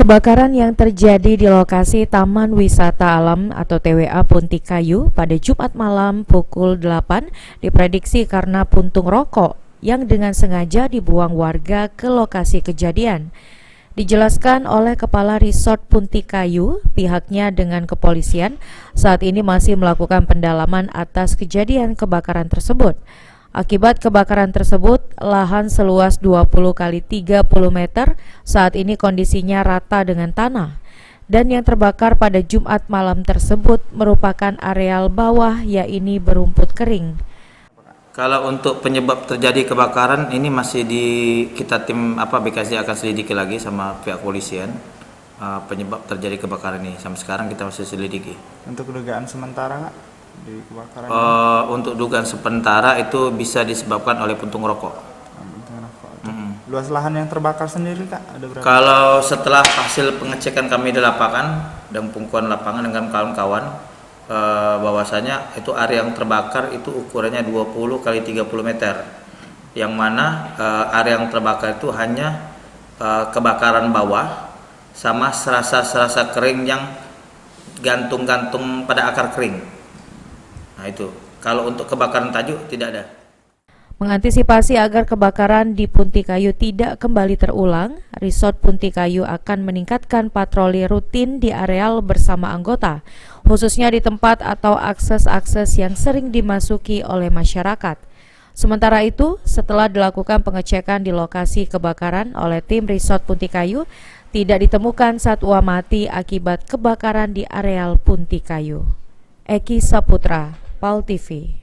Kebakaran yang terjadi di lokasi Taman Wisata Alam atau TWA Puntikayu pada Jumat malam pukul 8 diprediksi karena puntung rokok yang dengan sengaja dibuang warga ke lokasi kejadian. Dijelaskan oleh Kepala Resort Puntikayu, pihaknya dengan kepolisian saat ini masih melakukan pendalaman atas kejadian kebakaran tersebut. Akibat kebakaran tersebut, lahan seluas 20 kali 30 meter saat ini kondisinya rata dengan tanah. Dan yang terbakar pada Jumat malam tersebut merupakan areal bawah, yaitu berumput kering. Kalau untuk penyebab terjadi kebakaran ini masih kita tim BKSD akan selidiki lagi sama pihak polisian. Penyebab terjadi kebakaran ini sampai sekarang kita masih selidiki. Untuk dugaan sementara di kebakaran untuk dugaan sementara itu bisa disebabkan oleh puntung rokok. Luas lahan yang terbakar sendiri Kak, ada berapa? Kalau setelah hasil pengecekan kami di lapangan dan pengukuran lapangan dengan kawan-kawan, bahwasanya itu area yang terbakar itu ukurannya 20 kali 30 meter, yang mana area yang terbakar itu hanya kebakaran bawah sama serasa kering yang gantung-gantung pada akar kering. Nah itu, kalau untuk kebakaran tajuk tidak ada. Mengantisipasi agar kebakaran di Puntikayu tidak kembali terulang, Resort Puntikayu akan meningkatkan patroli rutin di areal bersama anggota, khususnya di tempat atau akses-akses yang sering dimasuki oleh masyarakat. Sementara itu, setelah dilakukan pengecekan di lokasi kebakaran oleh tim Resort Puntikayu, tidak ditemukan satwa mati akibat kebakaran di areal Puntikayu. Eki Saputra, PAL TV.